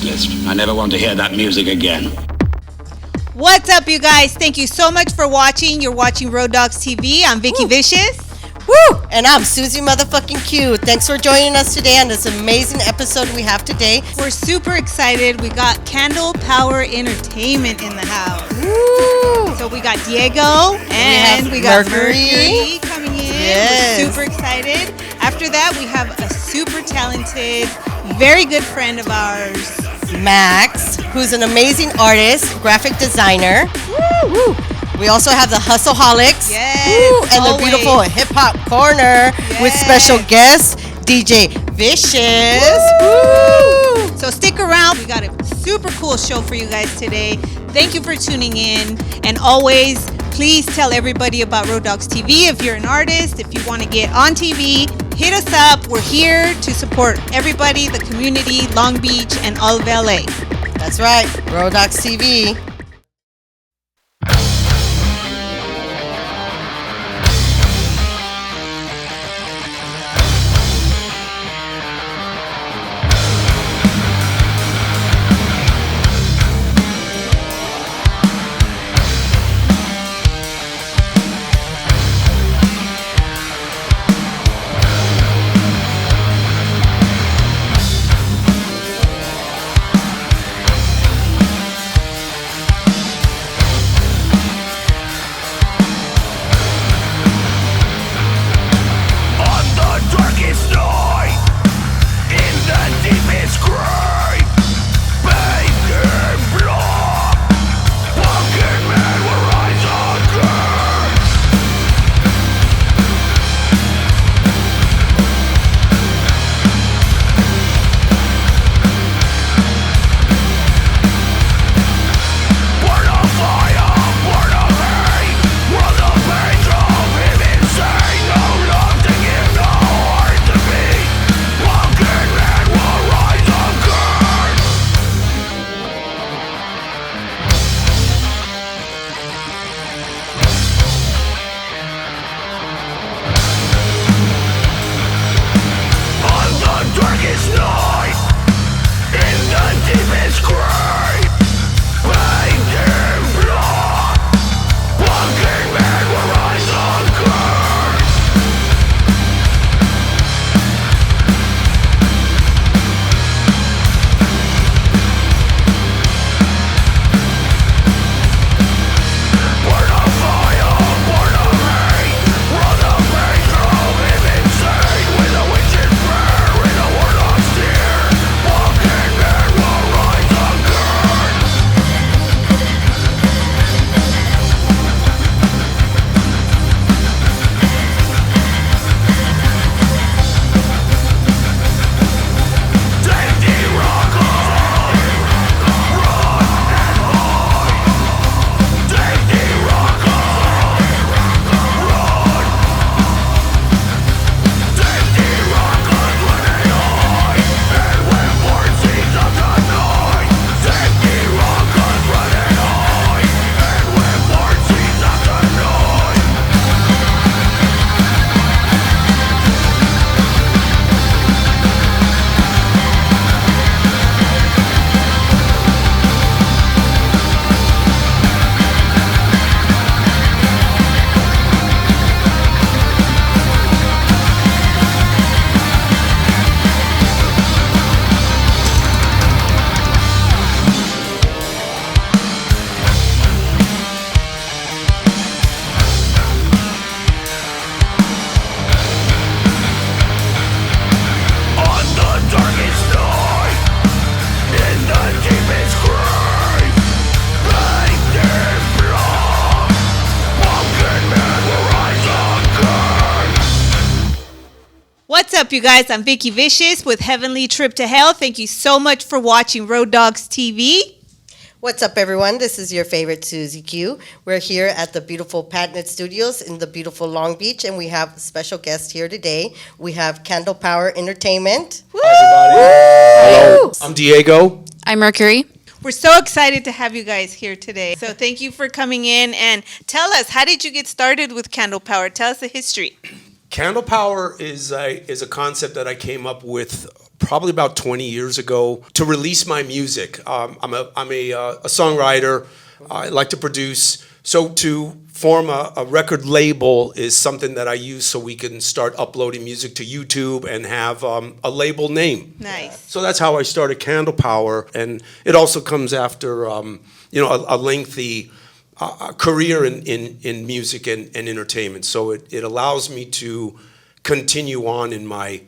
list. I never want to hear that music again. What's up, you guys? Thank you so much for watching. You're watching Road Dogs TV. I'm Vicky Vicious. Woo! And I'm Susie motherfucking Q. Thanks for joining us today on this amazing episode we have today. We're super excited. We got Candle Power Entertainment in the house. Woo! So we got Diego and we got Mercury coming in. Yes. We're super excited. After that, we have a super talented, very good friend of ours, MAXX, who's an amazing artist, graphic designer. Woo! We also have the Hustleaholics. Yes, woo, and always. the beautiful Hip Hop Corner with special guest DJ Vicious. Woo! So stick around. We got a super cool show for you guys today. Thank you for tuning in. And always, please tell everybody about Road Dogs TV. If you're an artist, if you want to get on TV, hit us up. We're here to support everybody, the community, Long Beach, and all of LA. That's right, Road Dogs TV. What's up, you guys? I'm Vicky Vicious with Heavenly Trip to Hell. Thank you so much for watching Road Dogs TV. What's up, everyone? This is your favorite Susie Q. We're here at the beautiful Patented Studios in the beautiful Long Beach, and we have a special guest here today. We have Candle Power Entertainment. Hi, everybody. Hello, I'm Diego. I'm Mercury. We're so excited to have you guys here today. So thank you for coming in, and tell us, how did you get started with Candle Power? Tell us the history. Candle Power is a concept that I came up with probably about 20 years ago to release my music. I'm a songwriter. I like to produce. So to form a record label is something that I use so we can start uploading music to YouTube and have a label name. Nice. So that's how I started Candle Power, and it also comes after a lengthy career in music and entertainment. So it allows me to continue on in my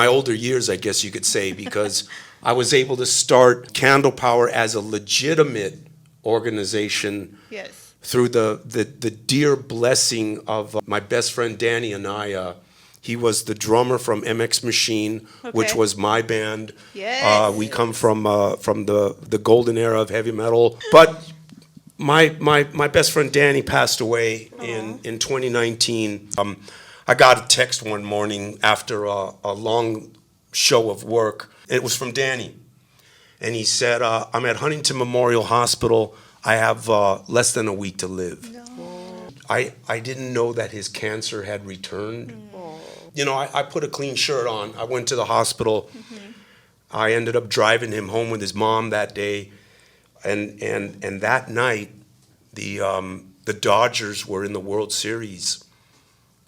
older years, I guess you could say, because I was able to start Candle Power as a legitimate organization. Yes. Through the dear blessing of my best friend Danny Anaya. He was the drummer from MX Machine, which Okay. was my band. Yes. We come from the golden era of heavy metal. But my best friend Danny passed away in 2019. I got a text one morning after a long show of work. It was from Danny. And he said, I'm at Huntington Memorial Hospital. I have less than a week to live. No. I didn't know that his cancer had returned. You know, I put a clean shirt on. I went to the hospital. I ended up driving him home with his mom that day. And that night, the Dodgers were in the World Series.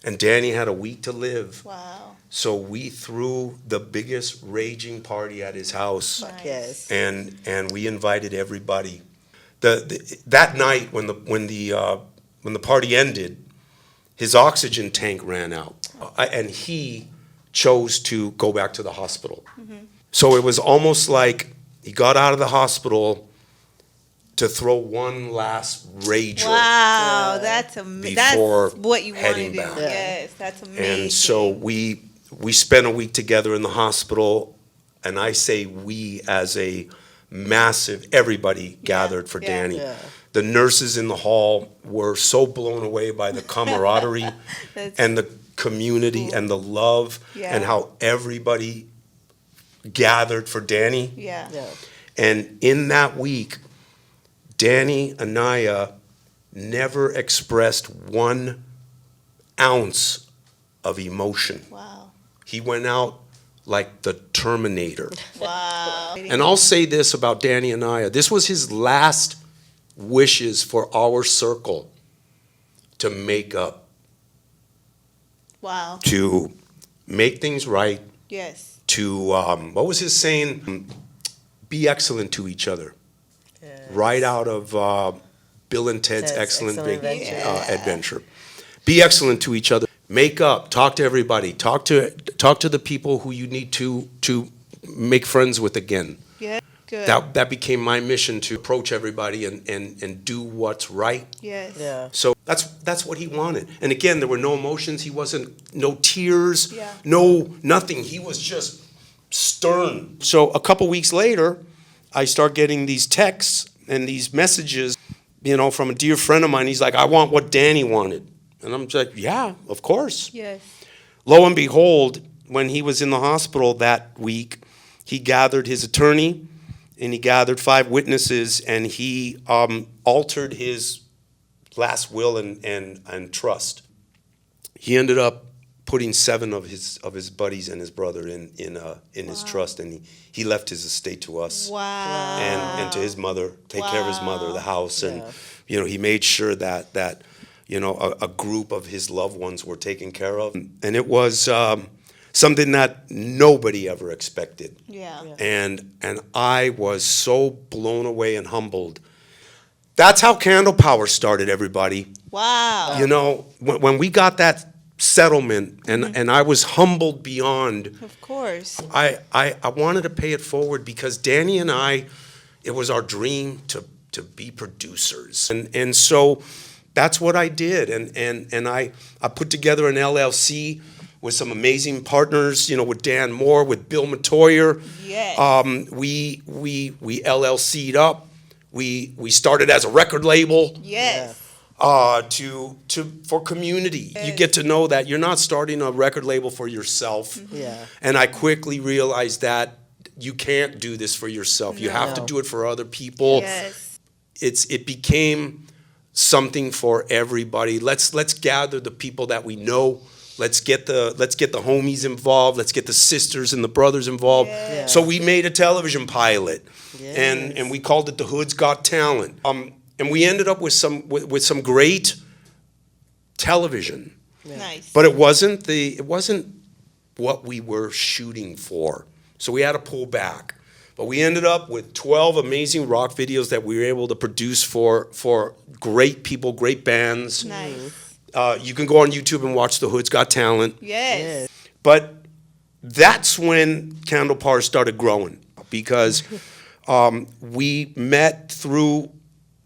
And Danny had a week to live. Wow. So we threw the biggest raging party at his house. Nice. Yes. And we invited everybody. That night when the party ended, his oxygen tank ran out, and he chose to go back to the hospital. So it was almost like he got out of the hospital to throw one last rager. Wow, that's amazing. That's Before what you want to heading do. back. Yes, that's amazing. And so we spent a week together in the hospital, and I say we as a massive, everybody gathered for yeah. Danny. Yeah. The nurses in the hall were so blown away by the camaraderie and the community and the love Yeah. and how everybody gathered for Danny. Yeah. Yeah. And in that week, Danny Anaya never expressed 1 ounce of emotion. Wow. He went out like the Terminator. Wow. And I'll say this about Danny Anaya. This was his last wishes for our circle to make up, Wow. to make things right, Yes. to, what was his saying? Be excellent to each other. Yes. Right out of Bill and Ted's Ted's Excellent Excellent Big Adventure. Adventure. Be excellent to each other. Make up. Talk to everybody. Talk to the people who you need to make friends with again. Yeah. Good. That became my mission, to approach everybody and do what's right. Yes. Yeah. So that's what he wanted. And again, there were no emotions. He wasn't, no tears, Yeah. no nothing. He was just stern. So a couple weeks later, I start getting these texts and these messages, from a dear friend of mine. He's like, I want what Danny wanted. And I'm just like, yeah, of course. Yes. Lo and behold, when he was in the hospital that week, he gathered his attorney and he gathered 5 witnesses, and he altered his last will and trust. He ended up putting 7 of his buddies and his brother in his trust, and he left his estate to us. Wow. And to his mother, take care of his mother, the house, and Yeah. he made sure that a group of his loved ones were taken care of, and it was something that nobody ever expected. Yeah. And I was so blown away and humbled. That's how Candle Power started, everybody. Wow. When we got that settlement, and I was humbled beyond. Of course. I wanted to pay it forward because Danny and I, it was our dream to be producers. And so that's what I did. And I put together an LLC with some amazing partners, with Dan Moore, with Bill Matoyer. Yes. We LLC'd up. We started as a record label. Yes. For community. You get to know that you're not starting a record label for yourself. Yeah. And I quickly realized that you can't do this for yourself. You have to No. do it for other people. Yes. It became something for everybody. Let's gather the people that we know, Let's get the homies involved. Let's get the sisters and the brothers involved. Yeah. So we made a television pilot, Yes. and we called it The Hood's Got Talent. And we ended up with some great television. Nice. But it wasn't what we were shooting for. So we had to pull back. But we ended up with 12 amazing rock videos that we were able to produce for great people, great bands. Nice. You can go on YouTube and watch The Hood's Got Talent. Yes. But that's when Candle Power started growing, because we met through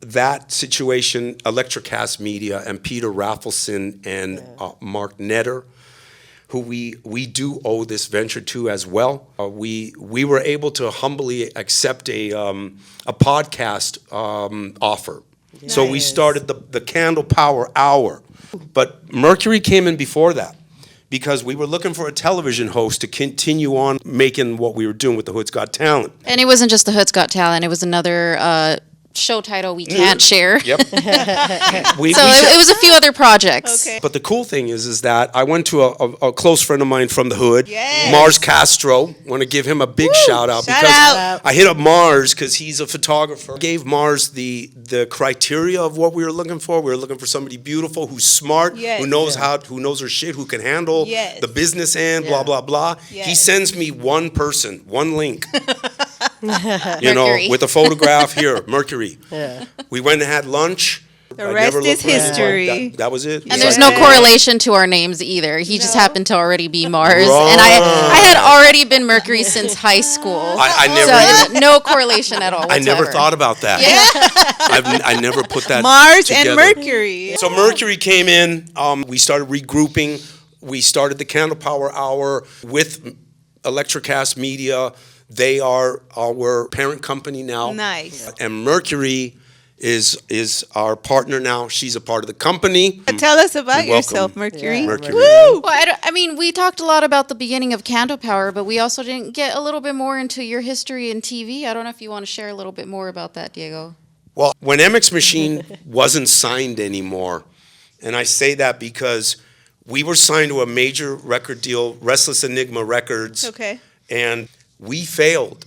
that situation, Electrocast Media and Peter Raffleson and Mark Netter, who we do owe this venture to as well. We were able to humbly accept a podcast offer. So we Nice. started the Candle Power Hour. But Mercury came in before that, because we were looking for a television host to continue on making what we were doing with The Hood's Got Talent. And it wasn't just The Hood's Got Talent. It was another show title we can't share. Yep. So it was a few other projects. Okay. But the cool thing is that I went to a close friend of mine from the hood, Yes. Mars Castro. Want to give him a big shout out, Shout because out. I hit up Mars because he's a photographer. Gave Mars the criteria of what we were looking for. We were looking for somebody beautiful, who's smart, Yes. who knows who knows her shit, who can handle Yes. the business end, blah blah blah. He Yes. sends me one person, one link. You know, Mercury. with a photograph here, Mercury. Yeah. We went and had lunch. The I rest never is looked back. history. That was it. And there's no correlation to our names either. He just No. happened to already be Mars. And I had already been Mercury since high school. I So never even, no correlation at all I whatsoever. never thought about that. I never put that Mars together. and Mercury. So Mercury came in. We started regrouping. We started the Candle Power Hour with Electrocast Media. They are our parent company now. Nice. And Mercury is our partner now. She's a part of the company. Tell us about You're welcome. yourself, Mercury. Yeah, Mercury. Woo! Well, I mean, we talked a lot about the beginning of Candle Power, but we also didn't get a little bit more into your history in TV. I don't know if you want to share a little bit more about that, Diego. Well, when MX Machine wasn't signed anymore, and I say that because we were signed to a major record deal, Restless Enigma Records, Okay. and we failed.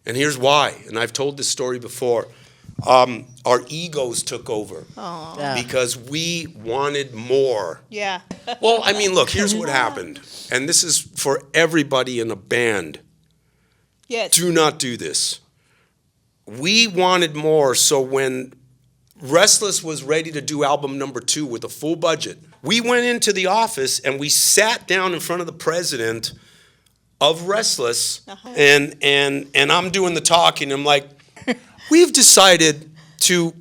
And here's why, and I've told this story before. Our egos took over Yeah. because we wanted more. Yeah. Well, I mean, look, here's what happened, and this is for everybody in a band. Yes. Do not do this. We wanted more, so when Restless was ready to do album number 2 with a full budget, we went into the office and we sat down in front of the president of Restless, and I'm doing the talking. I'm like, we've decided to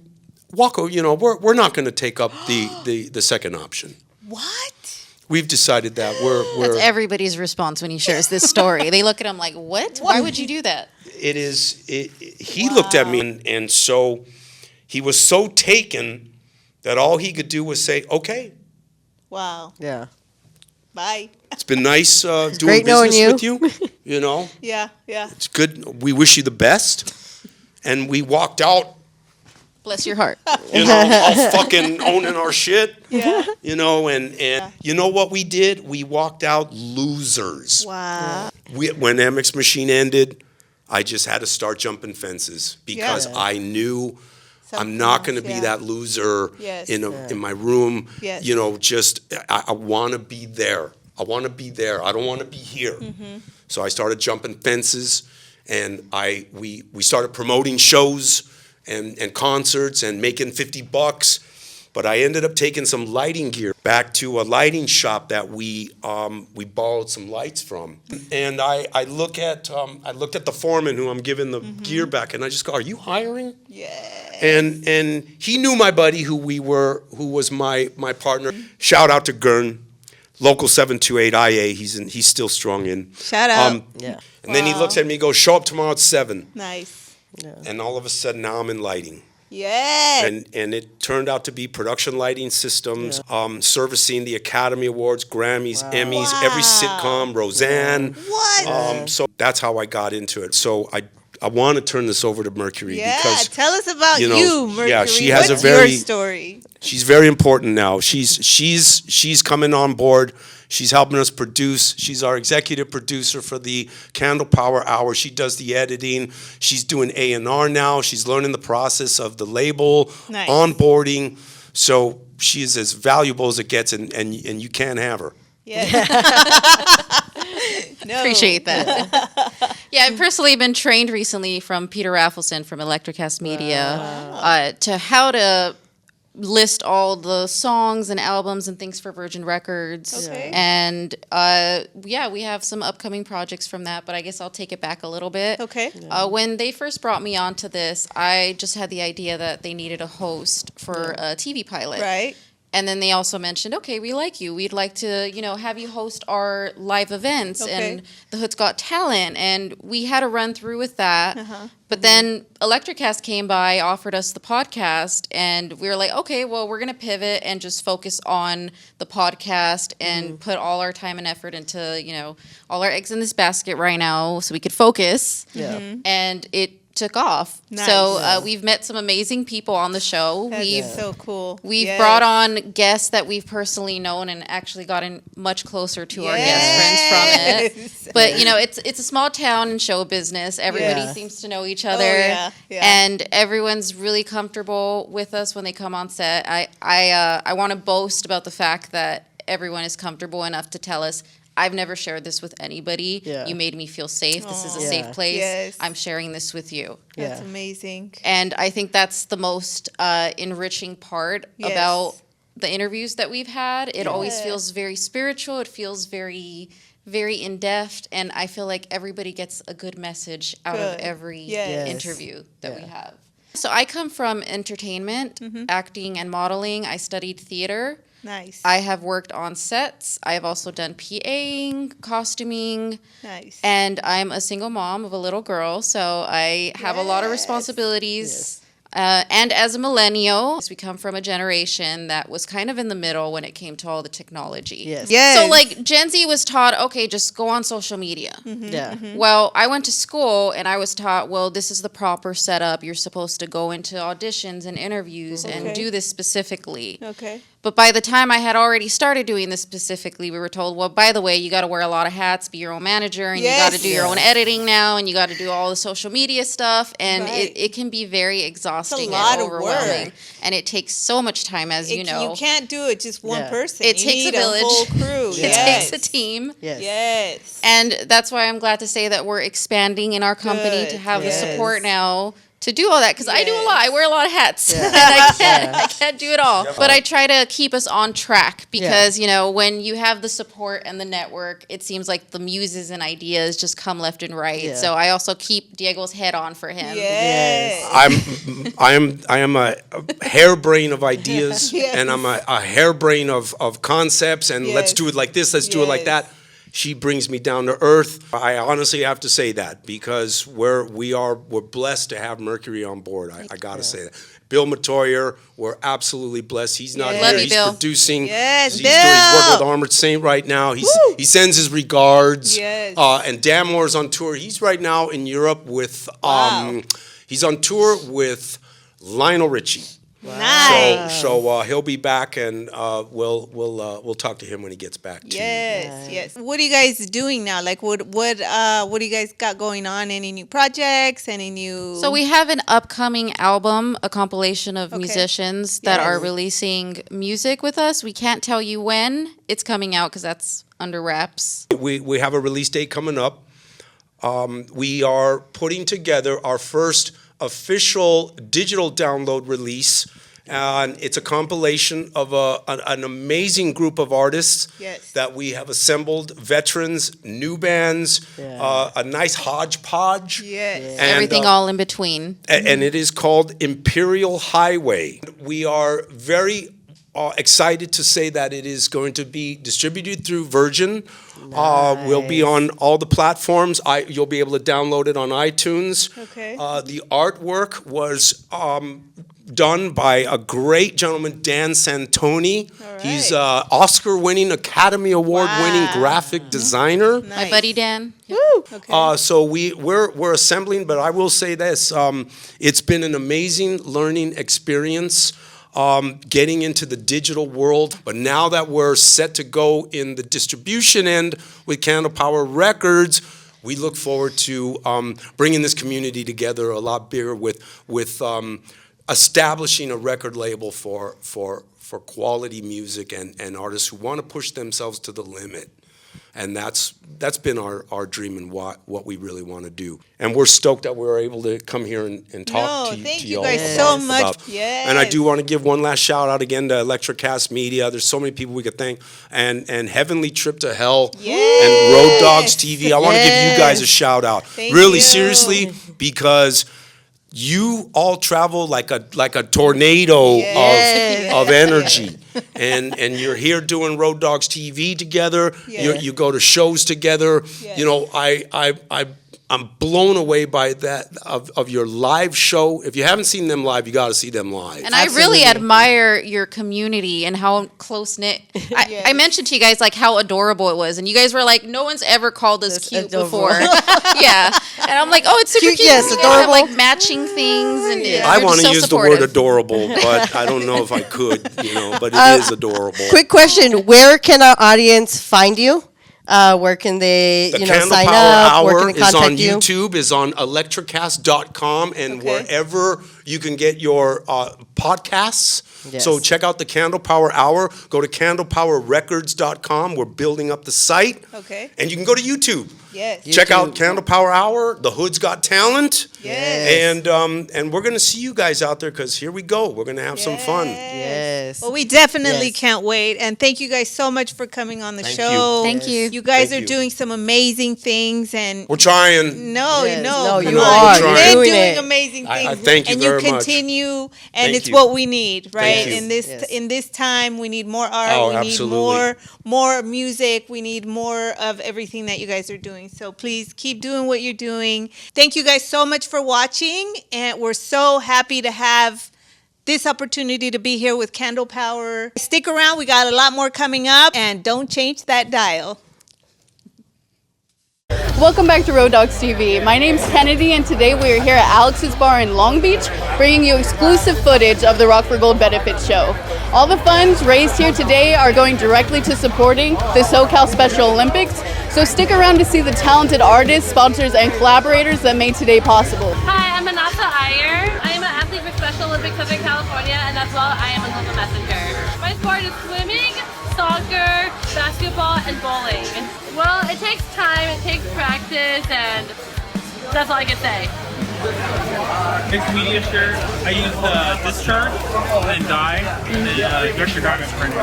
walk. You know, we're not going to take up the second option. What? We've decided that we're That's everybody's response when he shares this story. They look at him like, what? Why would you do that? He looked at me, and so he was so taken that all he could do was say, okay, Wow. Yeah. Bye. it's been nice doing great knowing business you. with you. You know, Yeah. Yeah. it's good. We wish you the best. And we walked out, Bless your heart. you know, all fucking owning our shit. Yeah. You know, and you know what we did? We walked out losers. Wow. When MX Machine ended, I just had to start jumping fences because Yeah. I knew I'm Something not going to else, be yeah. that loser Yes. in my room. Yes. You know, just I want to be there. I want to be there. I don't want to be here. Mm-hmm. So I started jumping fences, and we started promoting shows and concerts and making $50. But I ended up taking some lighting gear back to a lighting shop that we borrowed some lights from. And I looked at the foreman who I'm giving the gear back, and I just go, "Are you hiring?" Yeah. And he knew my buddy who was my partner. Shout out to Gern, local 728 IA. He's still strong in. Shout out. Yeah. And then he looks at me and goes, "Show up tomorrow at 7." Nice. And all of a sudden now I'm in lighting. Yeah. And it turned out to be production lighting systems, servicing the Academy Awards, Grammys, Emmys, every sitcom, Roseanne. What? So that's how I got into it. So I want to turn this over to Mercury Yeah, because tell us about you know, you, Mercury. yeah, she has What's a very- your story? she's very important now. She's coming on board. She's helping us produce. She's our executive producer for the Candle Power Hour. She does the editing. She's doing A&R now. She's learning the process of the label, Nice. onboarding. So she is as valuable as it gets, and you can't have her. Yeah. No. Appreciate that. Yeah, I've personally been trained recently from Peter Raffleson from Electrocast Media to how to list all the songs and albums and things for Virgin Records. Okay. And yeah, we have some upcoming projects from that, but I guess I'll take it back a little bit. Okay. When they first brought me onto this, I just had the idea that they needed a host for a TV pilot. Right. And then they also mentioned, okay, we like you. We'd like to, have you host our live events Okay. and the Hood's Got Talent. And we had a run through with that. Uh-huh. But then Electrocast came by, offered us the podcast, and we were like, okay, well, we're going to pivot and just focus on the podcast and put all our time and effort into, all our eggs in this basket right now so we could focus. Yeah. And it took off. Nice. So we've met some amazing people on the show. That's so cool. We've Yes. brought on guests that we've personally known and actually gotten much closer to our guest friends from it. Yes. But it's a small town in show business. Everybody Yeah. seems to know each other, yeah, yeah. and everyone's really comfortable with us when they come on set. I want to boast about the fact that everyone is comfortable enough to tell us, I've never shared this with anybody. Yeah. You made me feel safe. This is a Yeah. safe place. Yes. I'm sharing this with you. That's Yeah. amazing. And I think that's the most enriching part Yes. about the interviews that we've had. It always Yeah. feels very spiritual. It feels very, very in depth. And I feel like everybody gets a good message out of Good. every Yes. interview that we Yeah. have. So I come from entertainment, acting, and modeling. I studied theater. Nice. I have worked on sets. I have also done PAing, costuming, Nice. and I'm a single mom of a little girl, so I have a lot of Yes. responsibilities. And as a millennial, we come from a generation that was kind of in the middle when it came to all the technology. Yes. Yes. So, like, Gen Z was taught, okay, just go on social media. Yeah. Well, I went to school and I was taught, well, this is the proper setup. You're supposed to go into auditions and interviews and Okay. do this specifically. Okay. But by the time I had already started doing this specifically, we were told, well, by the way, you got to wear a lot of hats, be your own manager, and you got to Yes. do your own editing now, and you got to do all the social media stuff, and Right. it can be very exhausting lot and of overwhelming. work. And it takes so much time, as you know. You can't do it just one Yeah. person. It You takes a need village. whole crew. It Yes. takes a team. Yes. Yes. And that's why I'm glad to say that we're expanding in our company to Good. have Yes. the support now to do all that, because I do a lot. I wear a lot of hats. Yeah. And I can't do it all. But I try to keep us on track because, when you have the support and the network, it seems like the muses and ideas just come left and right. Yeah. So I also keep Diego's head on for him. Yes. I am a harebrain of ideas, Yes. and I'm a harebrain of concepts, and let's Yes. do it like this, let's do it like Yes. that. She brings me down to earth. I honestly have to say that because we're blessed to have Mercury on board. I gotta say that. Bill Matoyer, we're absolutely blessed. He's not Yes. here. Love you, He's Bill. producing. Yes, he's working with Bill. Armored Saint right now. He sends his regards. Yes. And Dan Moore's on tour. He's right now in Europe with. Wow. He's on tour with Lionel Richie. Nice. So he'll be back, and we'll talk to him when he gets back. Yes, yes. What are you guys doing now? Like, what do you guys got going on? Any new projects? Any new? So we have an upcoming album, a compilation of Okay. musicians that Yes. are releasing music with us. We can't tell you when it's coming out because that's under wraps. We have a release date coming up. We are putting together our first official digital download release, and it's a compilation of an amazing group of artists Yes. that we have assembled, veterans, new bands, a nice hodgepodge. Yes. And, Everything all in between. and it is called Imperial Highway. We are very excited to say that it is going to be distributed through Virgin. We'll be on all the platforms. You'll be able to download it on iTunes. Okay. The artwork was done by a great gentleman, Dan Santoni. right. He's an Oscar-winning, Academy Award-winning graphic designer. My buddy Dan. Okay. So we're assembling, but I will say this: it's been an amazing learning experience. Getting into the digital world, but now that we're set to go in the distribution end with Candle Power Records, we look forward to bringing this community together a lot bigger with establishing a record label for quality music and artists who want to push themselves to the limit. And that's been our dream and what we really want to do. And we're stoked that we're able to come here and talk to you. Thank to you y'all guys so about- much. about- Yes. And I do want to give one last shout out again to Electrocast Media. There's so many people we could thank. And Heavenly Trip to Hell Yes. and Road Dogs TV. I want to give you guys a shout out. Thank Really, you. seriously, because you all travel like a tornado Yes. of energy, and you're here doing Road Dogs TV together. Yes. You go to shows together. Yes. You know, I'm blown away by that of your live show. If you haven't seen them live, you got to see them live. And I really admire your community and how close knit. I mentioned to you guys like how adorable it was, and you guys were like, "No one's ever called us That's cute adorable. before." Yeah, and I'm like, "Oh, it's super Cute, cute." yes, You guys have, adorable. like matching things, and I you're want just to so use supportive. the word adorable, but I don't know if I could. But it is adorable. Quick question: where can our audience find you? Where can they, The sign Candle Power up? Where Hour can they is on contact you? YouTube, is on electrocast.com, and Okay. wherever you can get your podcasts. Yes. So check out the Candle Power Hour. Go to candlepowerrecords.com. We're building up the site. Okay. And you can go to YouTube. Yes. Check out Candle Power Hour. The Hood's Got Talent. Yes. And we're going to see you guys out there because here we go. We're going to have some fun. Yes. Well, we definitely Yes. can't wait. And thank you guys so much for coming on the Thank show. you. Thank you. You guys Thank are you. doing some amazing things. And We're trying. no, Yes. no, No, come you on. are. You've You're been doing doing it. amazing things. I thank you and very you much. continue, and Thank it's you. what we need, right? you. In this Yes. in this time, we need more art. Oh, we absolutely. need more music. We need more of everything that you guys are doing. So please keep doing what you're doing. Thank you guys so much for watching, and we're so happy to have this opportunity to be here with Candle Power. Stick around, we got a lot more coming up, and don't change that dial. Welcome back to Road Dogs TV. My name's Kennedy, and today we are here at Alex's Bar in Long Beach, bringing you exclusive footage of the Rock for Gold benefit show. All the funds raised here today are going directly to supporting the SoCal Special Olympics, so stick around to see the talented artists, sponsors, and collaborators that made today possible. Hi, I'm Anasa Iyer. I am an athlete for Special Olympics Southern California, and as well, I am a local messenger. My sport is swimming, soccer, basketball, and bowling. Well, it takes time, it takes practice, and that's all I can say. Mixed media shirt. I use the discharge and dye, and then director garment printer.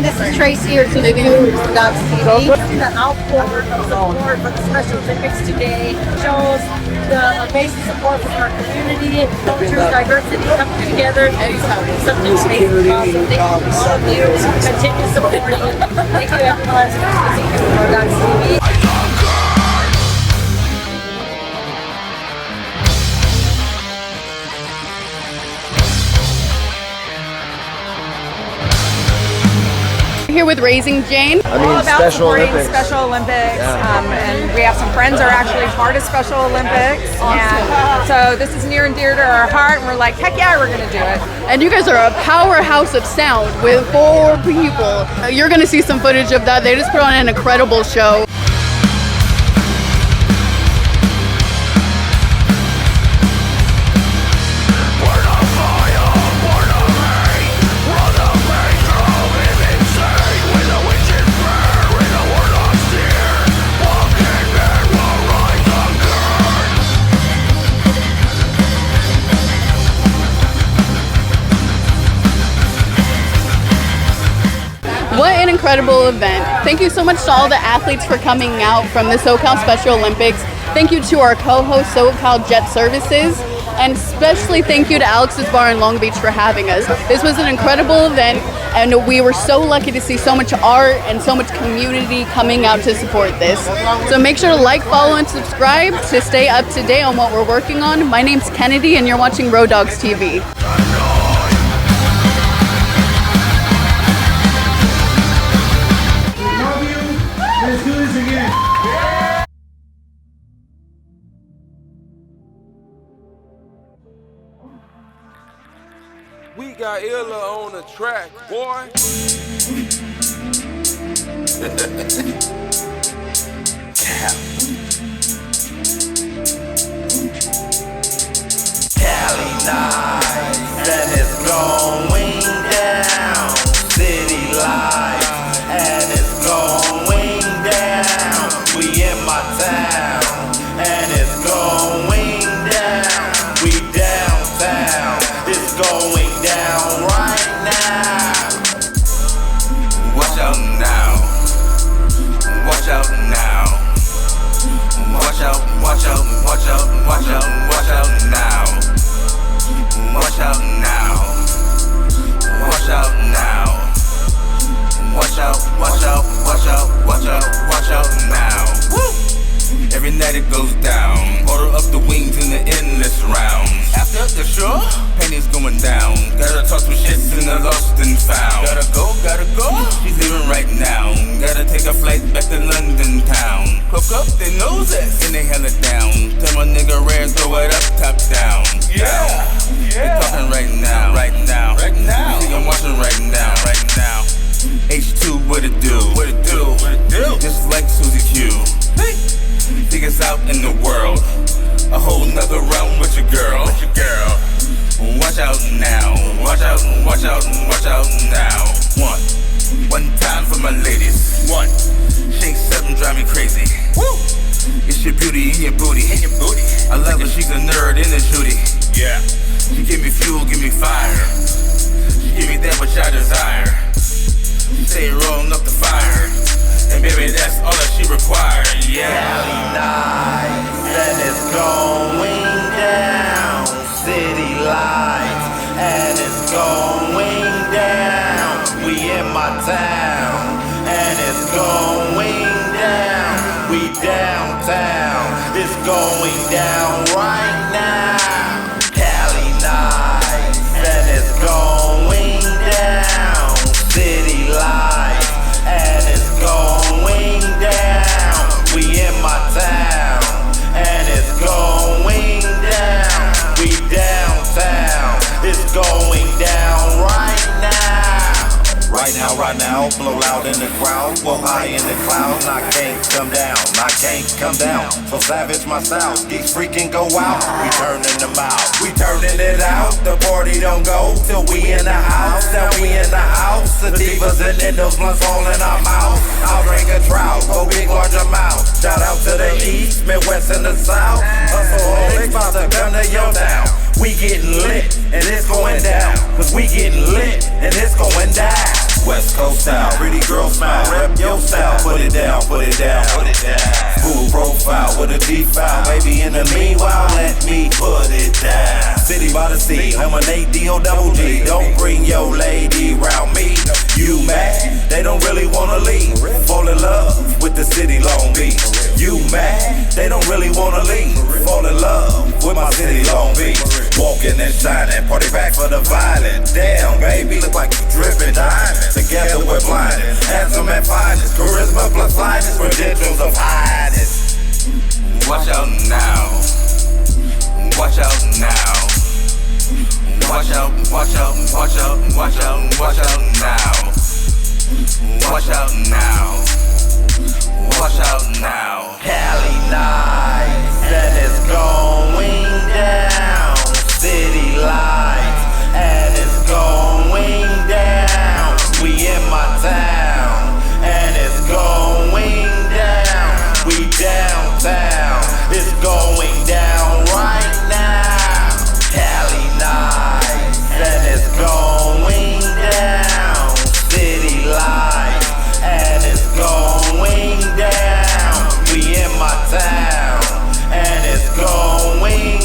This is Tracy here to the Dogs TV. The outpour of support for the Special Olympics today shows the amazing support from our community, cultures, diversity coming together and something amazing, awesome. Thank you all of you. Continue supporting. Thank you everyone. Thank you for Dogs TV. Here with Raising Jane. all about Special supporting Olympics. Special Olympics, and we have some friends that are actually part of Special Olympics, and so this is near and dear to our heart, and we're like, heck yeah, we're gonna do it. And you guys are a powerhouse of sound with 4 people. You're gonna see some footage of that. They just put on an incredible show. What an incredible event. Thank you so much to all the athletes for coming out from the SoCal Special Olympics. Thank you to our co-host SoCal Jet Services. And especially thank you to Alex's Bar in Long Beach for having us. This was an incredible event, and we were so lucky to see so much art and so much community coming out to support this. So make sure to like, follow, and subscribe to stay up to date on what we're working on. My name's Kennedy, and you're watching Road Dogs TV. Let's do this again. We got Illa on the track, boy. Cali nights and it's going down. City lights and it's going down. We in my town and it's going down. We downtown, it's going down right now. Watch out now. Watch out now. Watch out, watch out, watch out, watch out, watch out now. Watch out now. Watch out now. Watch out, watch out, watch out, watch out, watch out now. Woo! Every night it goes down. Order up the wings in the endless rounds. After the show, pennies going down. Gotta talk some shit in the lost and found. Gotta go, she's leaving right now. Gotta take a flight back to London town. Hook up their noses and they held it down. Tell my nigga Rare, throw it up, top down. Yeah, yeah. They talking right now, right now, right now. See, I'm watching right now, right now. H2, what it do? What it do? What it do? Just like Susie Q. Hey. Take us out in the world. A whole nother round with your girl. With your girl. Watch out now. Watch out, watch out, watch out now. One time for my ladies. One. Shake 7 drive me crazy. Woo! It's your beauty in your booty. In your booty. I love her, she's a nerd in the shooty. Yeah. She give me fuel, give me fire. She give me that which I desire. She say rolling up the fire. And baby, that's all that she requires. Yeah. Cali nights and it's going down. City lights and it's going down. We in my town and it's going down. We downtown, it's going down right now. Cali nights and it's going down. City lights and it's going down. We in my town and it's going down. We downtown, it's going down right now. Right now, blow loud in the crowd, blow high in the clouds. I can't come down, I can't come down. So savage my style, geeks freaking go out. We turning them out, we turning it out. The party don't go till we in the house. Now we in the house, the divas and indos, blunts all in our mouth. I'll drink a trout, go big large amount. Shout out to the east, midwest and the south. Hustle, about to come to your town. We getting lit and it's going down. Cause we getting lit and it's going down. West Coast style, pretty girl smile, rep your style, put it down, put it down, put it down. Full profile with a deep file, baby in the meanwhile, let me put it down. City by the sea, lemonade D-O-double-G, don't bring your lady round me. You mad, they don't really wanna leave, fall in love with the city Long Beach. You mad, they don't really wanna leave, fall in love with my city Long Beach. Walking and shining, party back for the violent. Damn, baby, look like you dripping diamonds. Together we're blinded, handsome and finest. Charisma plus finest, credentials of highness. Watch out now. Watch out now. Watch out, watch out, watch out, watch out, watch out now. Watch out now. Watch out now. Cali nights and it's going down. City lights and it's going down. We in my town and it's going down. We downtown, it's going down right now. Cali nights and it's going down. City lights and it's going down. We in my town and it's going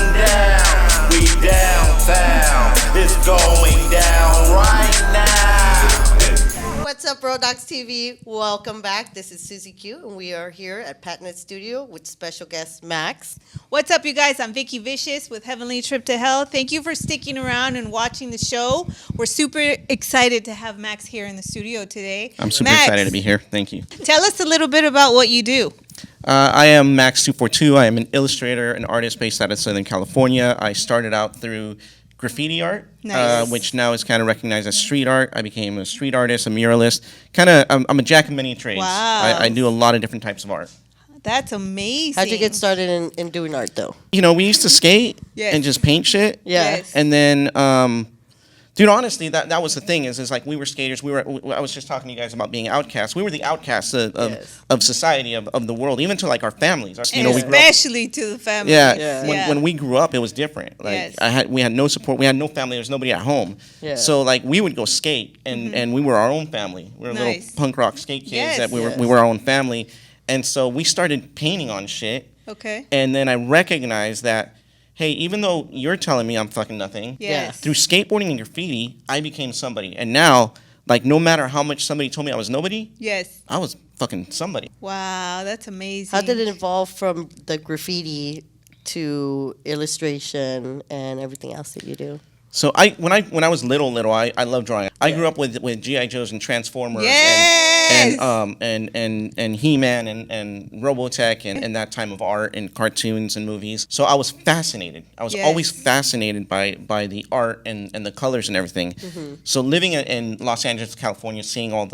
up, Rodox TV? Welcome back. This is Susie Q, and we are here at Patnet Studio with special guest Max. What's up, you guys? I'm Vicky Vicious with Heavenly Trip to Hell. Thank you for sticking around and watching the show. We're super excited to have Max here in the studio today. I'm super Max, excited to be here. Thank you. Tell us a little bit about what you do. I am MAXX242. I am an illustrator, an artist based out of Southern California. I started out through graffiti art, Nice. which now is kind of recognized as street art. I became a street artist, a muralist. I'm a jack of many trades. Wow. I do a lot of different types of art. That's amazing. How'd you get started in doing art, though? You know, we used to skate Yes. and just paint shit. Yeah. Yes. And then, dude, honestly, that was the thing. Is like we were skaters. I was just talking to you guys about being outcasts. We were the outcasts of society, of the world, even to like our families. You know, we grew up. Especially to the family. Yeah. When we grew up, it was different. Like Yes. we had no support. We had no family. There was nobody at home. Yeah. So like we would go skate, and we were our own family. We were Nice. little punk rock skate kids Yes. that we were our own family. And so we started painting on shit. Okay. And then I recognized that, hey, even though you're telling me I'm fucking nothing, Yes. through skateboarding and graffiti, I became somebody. And now, like, no matter how much somebody told me I was nobody, Yes. I was fucking somebody. Wow, that's amazing. How did it evolve from the graffiti to illustration and everything else that you do? So when I was little, I loved drawing. I grew up with G.I. Joes and Transformers Yes. and He-Man and Robotech and that time of art and cartoons and movies. So I was fascinated. I was Yes. always fascinated by the art and the colors and everything. So living in Los Angeles, California, seeing all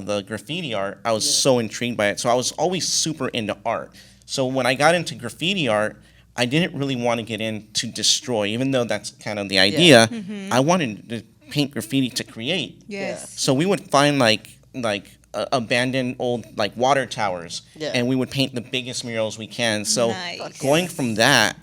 the graffiti art, I was so intrigued by it. So I was always super into art. So when I got into graffiti art, I didn't really want to get in to destroy, even though that's kind of the idea. I wanted to paint graffiti to create. Yes. So we would find like abandoned old like water towers, Yeah. and we would paint the biggest murals we can. So Nice. going from that,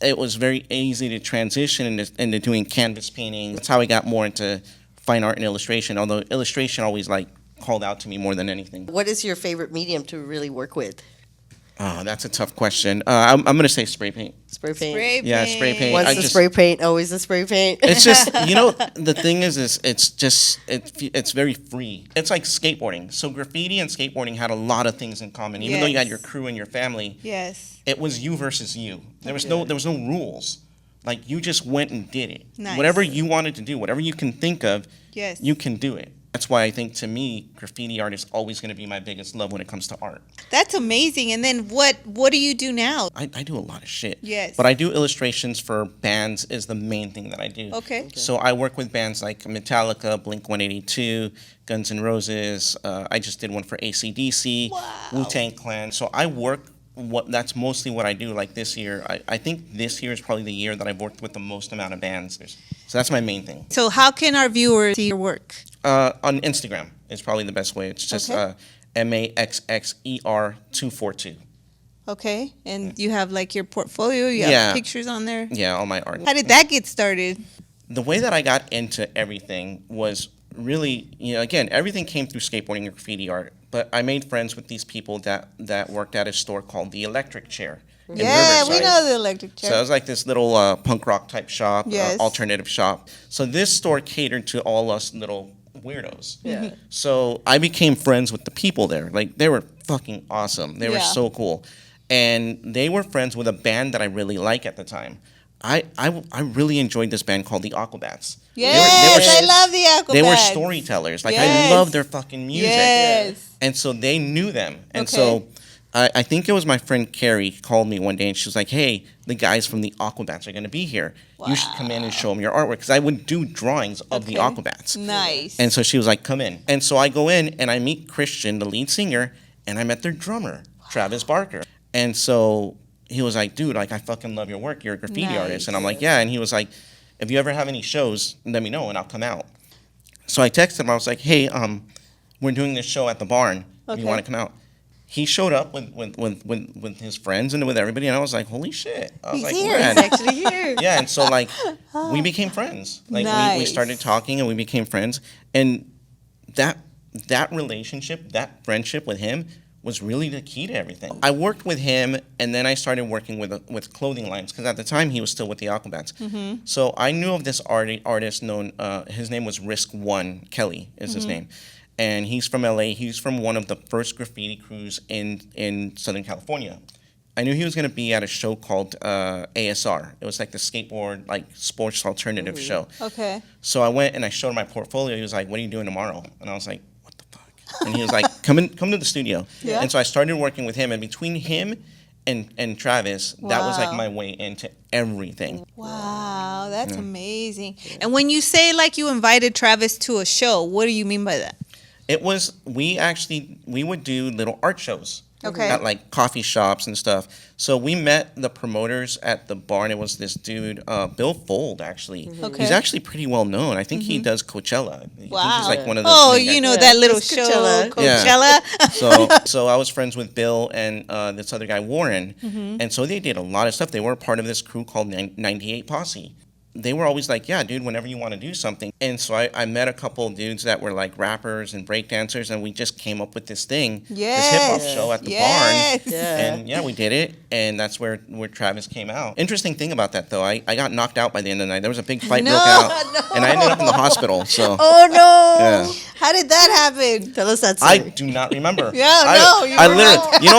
it was very easy to transition into doing canvas painting. That's how I got more into fine art and illustration. Although illustration always like called out to me more than anything. What is your favorite medium to really work with? Oh, that's a tough question. I'm gonna say spray paint. Spray paint. Spray Yeah, spray paint. Once I the just- spray paint, always the spray paint. It's just, you know, the thing is it's very free. It's like skateboarding. So graffiti and skateboarding had a lot of things in common. Even though you had Yes. your crew and your family, Yes. it was you versus you. There was no rules. Like you just went and did it. Nice. Whatever you wanted to do, whatever you can think of, Yes. you can do it. That's why I think to me, graffiti art is always going to be my biggest love when it comes to art. That's amazing. And then what do you do now? I do a lot of shit. Yes. But I do illustrations for bands is the main thing that I do. Okay. So I work with bands like Metallica, Blink-182, Guns N' Roses. I just did one for AC/DC, Wu-Tang Clan. So I work, that's mostly what I do. Like this year, I think this year is probably the year that I've worked with the most amount of bands. So that's my main thing. So how can our viewers see your work? On Instagram is probably the best way. It's just Okay. MAXX242. Okay. And you have like your portfolio, you have Yeah. pictures on there. Yeah, all my art. How did that get started? The way that I got into everything was really, you know, again, everything came through skateboarding and graffiti art. But I made friends with these people that worked at a store called the Electric Chair. in Yeah, we Riverside. know the electric chair. So it was like this little punk rock type shop, Yes. alternative shop. So this store catered to all us little weirdos. Yeah. So I became friends with the people there. Like they were fucking awesome. They were Yeah. so cool, and they were friends with a band that I really like at the time. I really enjoyed this band called the Aquabats. Yes, I love the Aquabats. They were storytellers. Like Yes. I love their fucking music. Yes. And so they knew them. And Okay. so I think it was my friend Carrie called me one day and she was like, hey, the guys from the Aquabats are going to be here. You should come in and show them your artwork. Because I would do drawings of the Aquabats. Nice. And so she was like, come in. And so I go in and I meet Christian, the lead singer, and I met their drummer, Travis Barker. And so he was like, dude, like I fucking love your work. You're a graffiti Nice. artist. And I'm like, yeah. And he was like, if you ever have any shows, let me know and I'll come out. So I texted him. I was like, hey, we're doing this show at the barn. If Okay. you want to come out. He showed up with his friends and with everybody, and I was like, holy shit. I was He's like, here. man. He's actually here. Yeah, and so like we became friends. Like we Nice. started talking and we became friends. And that relationship, that friendship with him was really the key to everything. I worked with him, and then I started working with clothing lines because at the time he was still with the Aquabats. So I knew of this artist known. His name was Risk One Kelly is his name, and he's from LA. He's from one of the first graffiti crews in Southern California. I knew he was going to be at a show called ASR. It was like the skateboard, like sports alternative show. Okay. So I went and I showed him my portfolio. He was like, "What are you doing tomorrow?" And I was like, "What the fuck?" And he was like, come to the studio." Yeah. And so I started working with him, and between him and Travis, that was like Wow. my way into everything. Wow, that's amazing. And when you say like you invited Travis to a show, what do you mean by that? It was, we would do little art shows. Okay. At like coffee shops and stuff. So we met the promoters at the bar, and it was this dude, Bill Fold, actually. Okay. He's actually pretty well known. I think he does Coachella. I think Wow. he's like one of the Oh, main guys. you know that little it's show, Coachella. Coachella? So I was friends with Bill and this other guy, Warren. And so they did a lot of stuff. They were part of this crew called 98 Posse. They were always like, "Yeah, dude, whenever you want to do something." And so I met a couple of dudes that were like rappers and breakdancers, and we just came up with this thing, this hip hop show at the Yes. barn. Yeah. And yeah, we did it, and that's where Travis came out. Interesting thing about that, though, I got knocked out by the end of the night. There was a big fight broke out, and I ended up in the hospital. So Oh no! Yeah. How did that happen? Tell us that I story. do not remember. Yeah, I, no, you I were literally, you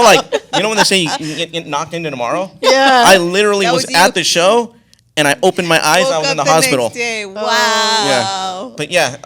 know when they say you get knocked into tomorrow? Yeah. I literally That was was at you. the show, and I opened my eyes. Woke I was in up the hospital. Next day. Wow. Yeah. But yeah,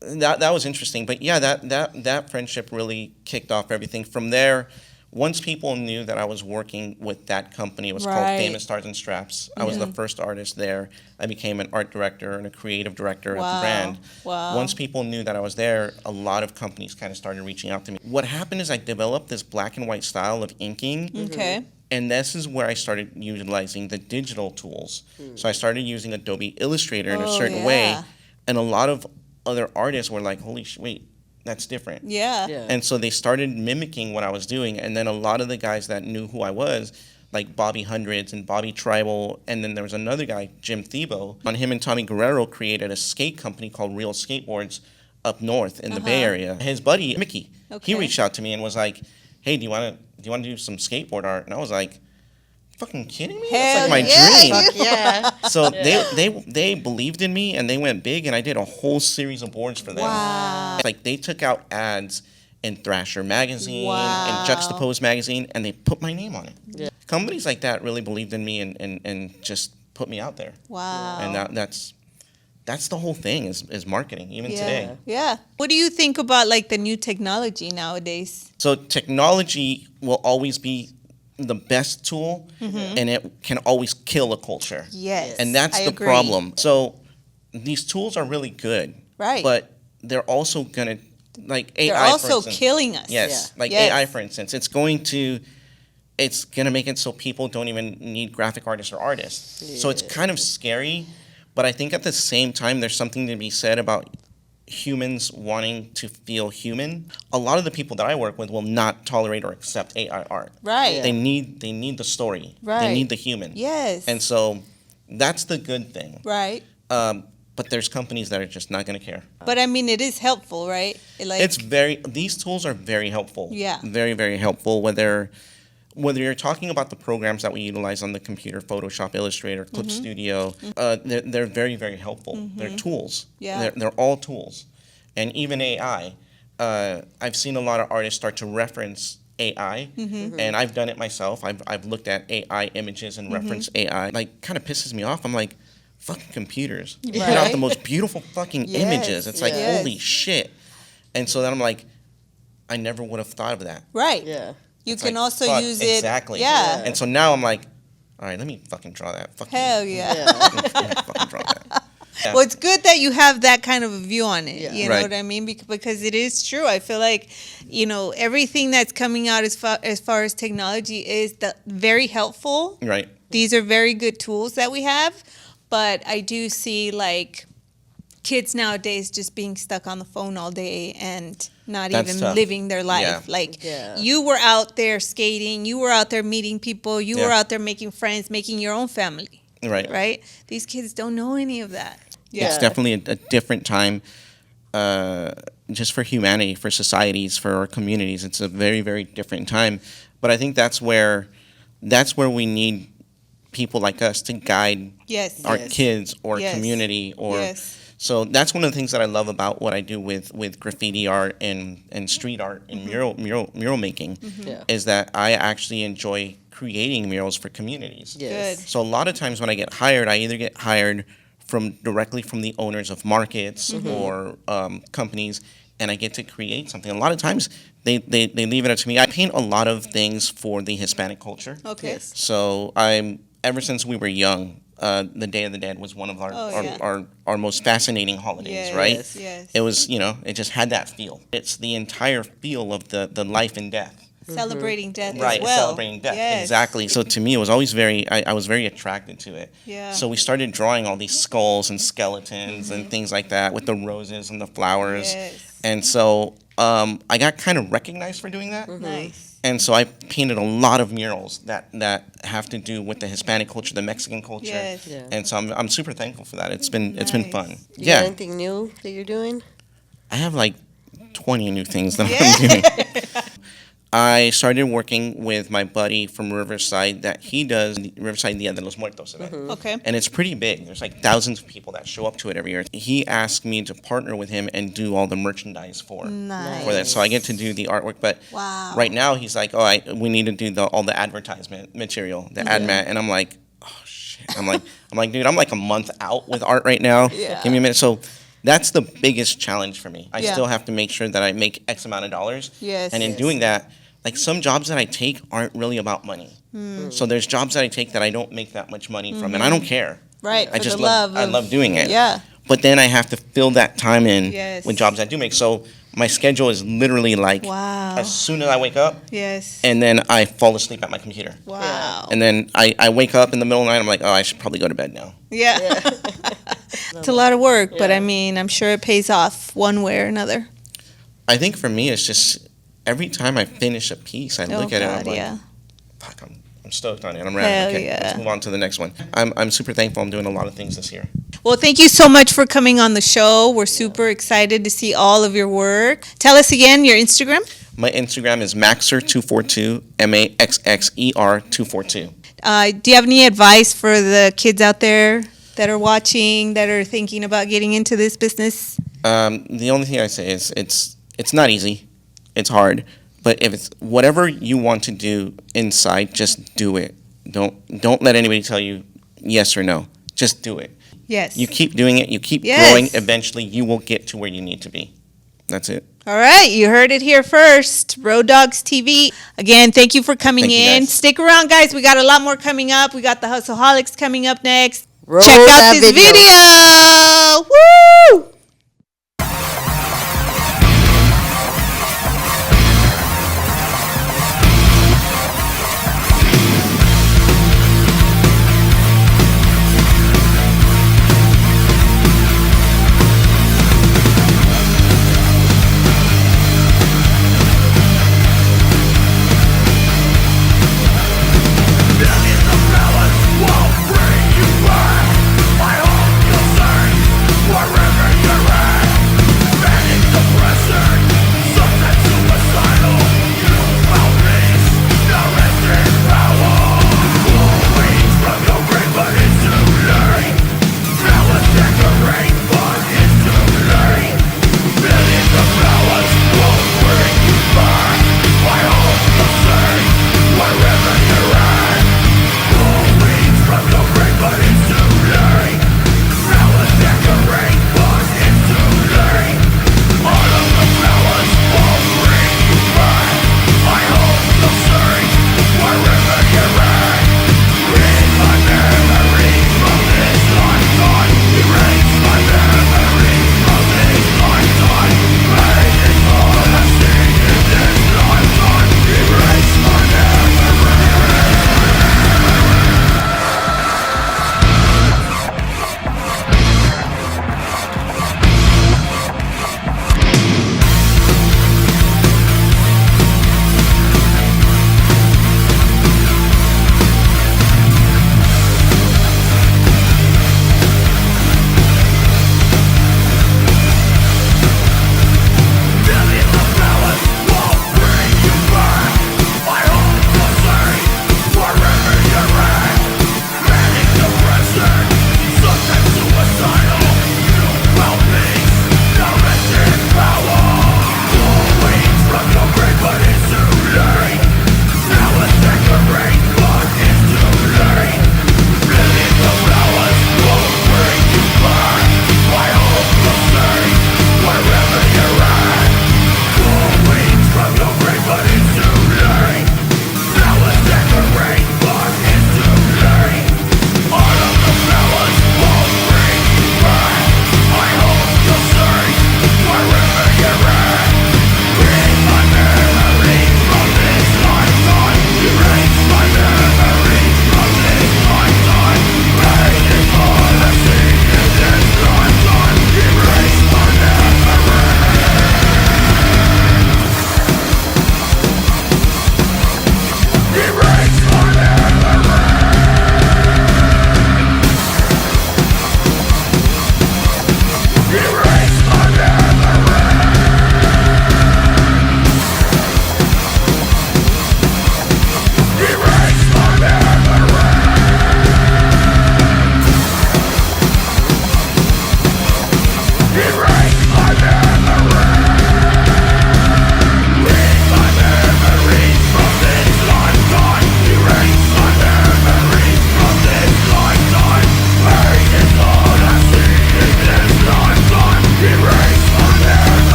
that was interesting. But yeah, that friendship really kicked off everything. From there, once people knew that I was working with that company, it was called Right. Famous Stars and Straps. I was the first artist there. I became an art director and a creative director at the brand. Wow. Once people knew that I was there, a lot of companies kind of started reaching out to me. What happened is I developed this black and white style of inking. Okay. And this is where I started utilizing the digital tools. So I started using Adobe Illustrator in a Oh, certain way. yeah. And a lot of other artists were like, "Holy shit, wait, that's different." Yeah. And so they started mimicking what I was doing. And then a lot of the guys that knew who I was, like Bobby Hundreds and Bobby Tribal, and then there was another guy, Jim Thiebaud. On him and Tommy Guerrero created a skate company called Real Skateboards up north in the Bay Area. His buddy, Mickey, he reached out to me and was like, "Hey, do you want to do some skateboard art?" And I was like, "Fucking kidding me? Hell That's like my yeah, dream." Fuck yeah. So they believed in me, and they went big, and I did a whole series of boards for them. Wow. Like they took out ads in Thrasher magazine Wow. and Juxtapose magazine, and they put my name on it. Yeah. Companies like that really believed in me and just put me out there. Wow. And that's the whole thing is marketing, even Yeah. today. Yeah. What do you think about like the new technology nowadays? So technology will always be the best tool, and it can always kill a culture. Yes. And that's I the agree. problem. So these tools are really good. Right. But they're also gonna, like AI, They're also for instance. killing us. Yes. Like Yes. AI, for instance, it's gonna make it so people don't even need graphic artists or artists. So it's kind of scary, but I think at the same time there's something to be said about humans wanting to feel human. A lot of the people that I work with will not tolerate or accept AI art. Right. They need the story. Right. They need the human. Yes. And so that's the good thing. Right. But there's companies that are just not going to care. But I mean, it is helpful, right? These tools are very helpful. Yeah. Very, very helpful. Whether you're talking about the programs that we utilize on the computer, Photoshop, Illustrator, Clip Studio, they're very, very helpful. They're tools. Yeah. They're all tools. And even AI, I've seen a lot of artists start to reference AI, and I've done it myself. I've looked at AI images and referenced AI. Like, kind of pisses me off. I'm like, fucking computers. You put out the most beautiful fucking Yes, images. It's like, yes. holy shit. And so then I'm like, I never would have thought of that. Right. Yeah. You It's can like, also fuck, use it. exactly. Yeah. And so now I'm like, all right, let me fucking draw that. Fuck Hell you. yeah. Let me fucking draw that. Yeah. Well, it's good that you have that kind of a view on it. Yeah. You know Right. what I mean? Because it is true. I feel like, everything that's coming out as far as technology is very helpful. Right. These are very good tools that we have. But I do see like kids nowadays just being stuck on the phone all day and not That's even tough. living their life. Yeah. Like Yeah. you were out there skating, you were out there meeting people, you Yeah. were out there making friends, making your own family. Right. Right? These kids don't know any of that. It's definitely a different time just for humanity, for societies, for our communities. It's a very, very different time. But I think that's where we need people like us to guide Yes. our kids or Yes. community or Yes. So that's one of the things that I love about what I do with graffiti art and street art and mural making is that I actually enjoy creating murals for communities. Yes. Good. So a lot of times when I get hired, I either get hired directly from the owners of markets or companies, and I get to create something. A lot of times they leave it up to me. I paint a lot of things for the Hispanic culture. Okay. Yes. So ever since we were young, the Day of the Dead was one of our most fascinating holidays, right? Yes. It was, it just had that feel. It's the entire feel of the life and death. Celebrating death Right, as well. celebrating death, Yes. exactly. So to me, it was always I was very attracted to it. Yeah. So we started drawing all these skulls and skeletons and things like that with the roses and the flowers. Yes. And so I got kind of recognized for doing that. Nice. And so I painted a lot of murals that have to do with the Hispanic culture, the Mexican culture. Yes. Yeah. And so I'm super thankful for that. It's been fun. You got anything new that you're doing? I have like 20 new things that Yeah. I'm doing. I started working with my buddy from Riverside that he does the Riverside Dia de los Muertos event. Okay. And it's pretty big. There's like thousands of people that show up to it every year. He asked me to partner with him and do all the merchandise for that. So I get to do the artwork. But Wow. right now he's like, we need to do all the advertisement material, the ad mat. And I'm like, oh shit. I'm like, dude, I'm like a month out with art right now. Yeah. Give me a minute. So that's the biggest challenge for me. I Yeah. still have to make sure that I make X amount of dollars. Yes. And in doing that, like some jobs that I take aren't really about money. So there's jobs that I take that I don't make that much money from, and I don't care. Right. I for just the love love I of- love doing it. Yeah. But then I have to fill that time in Yes. with jobs I do make. So my schedule is literally like Wow. as soon as I wake up, Yes. and then I fall asleep at my computer. Wow. And then I wake up in the middle of the night. I'm like, I should probably go to bed now. Yeah. It's a lot of work, but I mean, I'm sure it pays off one way or another. I think for me, it's just every time I finish a piece, I look at it and I'm like, yeah. fuck, I'm stoked on it. I'm Hell ready. Okay, yeah. let's move on to the next one. I'm super thankful. I'm doing a lot of things this year. Well, thank you so much for coming on the show. We're super excited to see all of your work. Tell us again your Instagram. My Instagram is MAXXER242, MAXXER242. Do you have any advice for the kids out there that are watching, that are thinking about getting into this business? The only thing I say is it's not easy. It's hard. But if it's whatever you want to do inside, just do it. Don't let anybody tell you yes or no. Just do it. Yes. You keep doing it. You keep Yes. growing. Eventually, you will get to where you need to be. That's it. All right, you heard it here first. Road Dogs TV. Again, thank you for coming Thank you, in. guys. Stick around, guys. We got a lot more coming up. We got the Hustleaholics coming up next. Roll Check out that this video. video. Woo! Won't bring you back. My own concern, wherever you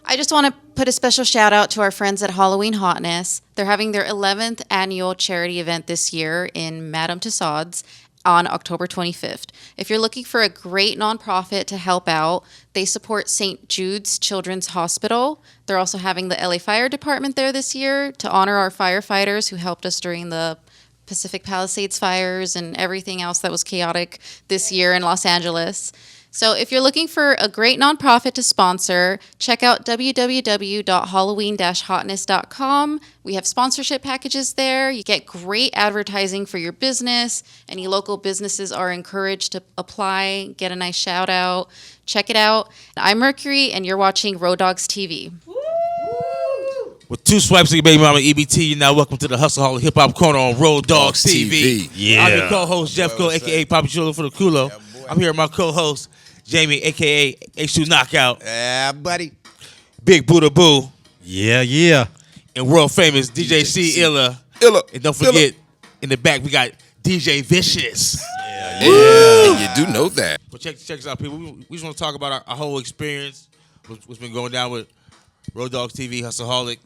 I just want to put a special shout out to our friends at Halloween Hotness. They're having their 11th annual charity event this year in Madame Tussauds on October 25th. If you're looking for a great nonprofit to help out, they support St. Jude's Children's Hospital. They're also having the LA Fire Department there this year to honor our firefighters who helped us during the Pacific Palisades fires and everything else that was chaotic this year in Los Angeles. So if you're looking for a great nonprofit to sponsor, check out www.halloween-hotness.com. We have sponsorship packages there. You get great advertising for your business. Any local businesses are encouraged to apply, get a nice shout out. Check it out. I'm Mercury, and you're watching Road Dogs TV. With 2 swipes of your baby mama EBT, you're now welcome to the Hustle Hall Hip Hop Corner on Road Dogs TV. Yeah. I'm your co-host, Jeff Cole, a.k.a. Papi Chulo for the Culo. I'm here with my co-host, Jamie, a.k.a. H2 Knockout. Yeah, buddy. Big Buddha Boo. Yeah. And world famous DJ C Illa. And don't forget, in the back, we got DJ Vicious. Yeah, you do know that. Well, check us out, people. We just want to talk about our whole experience, what's been going down with Road Dogs TV, Hustleaholic.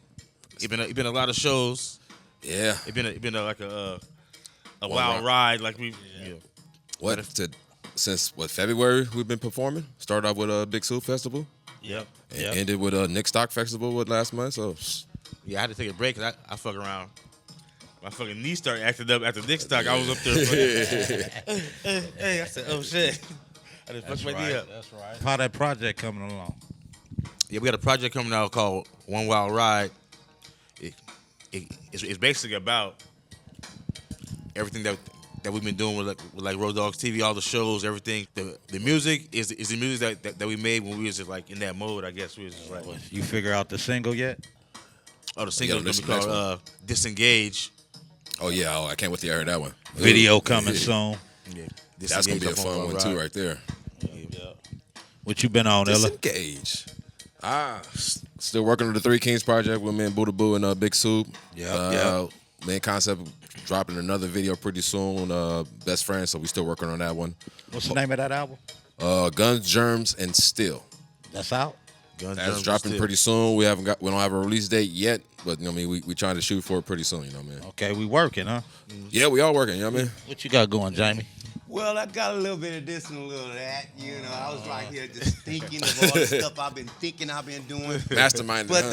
It's been a lot of shows. Yeah. It's been like a wild ride. Like Since February we've been performing. Started off with a Big Soup Festival. Yep. And ended with a Nick Stock Festival last month. So yeah, I had to take a break because I fuck around. My fucking knee started acting up after Nick Stock. I was up there. Hey, I said, oh shit. I just fucked my knee up. That's right. How that project coming along? Yeah, we got a project coming out called One Wild Ride. It's basically about everything that we've been doing with Road Dogs TV, all the shows, everything. The music is the music that we made when we was just like in that mode. I guess we was just like. You figure out the single yet? Oh, the single is gonna be called Disengage. Oh yeah, I can't wait to hear that one. Video coming soon. Yeah, that's gonna be a fun one too, right there. Yeah. What you been on, Ella? Disengage. Still working on the Three Kings project with me and Buddha Boo and Big Soup. Yeah. Main concept, dropping another video pretty soon. Best Friends, so we still working on that one. What's the name of that album? Guns, Germs, and Steel. That's out. That's dropping pretty soon. We don't have a release date yet, but you know what I mean, we trying to shoot for it pretty soon. You know what I mean? Okay, we working, huh? Yeah, we all working. You know what I mean? What you got going, Jamie? Well, I got a little bit of this and a little of that. You know, I was right here just thinking of all the stuff I've been doing. Mastermind. But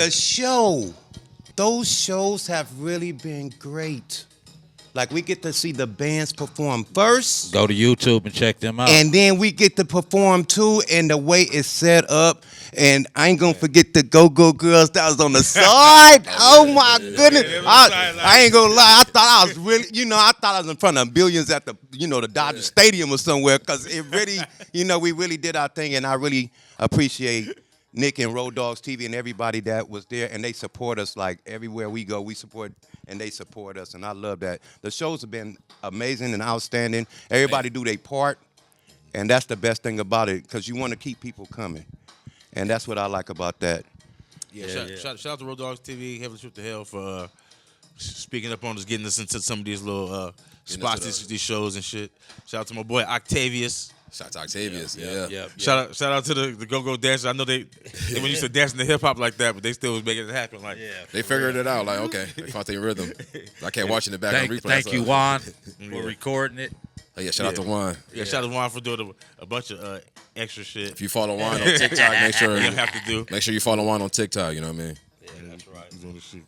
those shows have really been great. Like, we get to see the bands perform first. Go to YouTube and check them out. And then we get to perform too, and the way it's set up. And I ain't gonna forget the Go-Go Girls that was on the side. Oh my goodness. I ain't gonna lie. I thought I was really, I thought I was in front of billions at the Dodger Stadium or somewhere. Cause it really, we really did our thing. And I really appreciate Nick and Road Dogs TV and everybody that was there. And they support us like everywhere we go. We support and they support us. And I love that. The shows have been amazing and outstanding. Everybody do their part. And that's the best thing about it. Cause you want to keep people coming. And that's what I like about that. Shout out to Road Dogs TV, Heaven Shoot to Hell for speaking up on us, getting us into some of these little spots, these shows and shit. Shout out to my boy Octavius. Shout out to Octavius, yeah. Shout out to the go-go dancers. I know they when used to dance in the hip hop like that, but they still was making it happen. Like they figured it out. Like they found their rhythm. I can't watch it in the back on replay. Thank you, Juan, for recording it. Oh, yeah, shout out to Juan. Yeah, shout out to Juan for doing a bunch of extra shit. If you follow Juan on TikTok, make sure you have to do. Make sure you follow Juan on TikTok. You know what I mean? Yeah, that's right. He's doing the shit.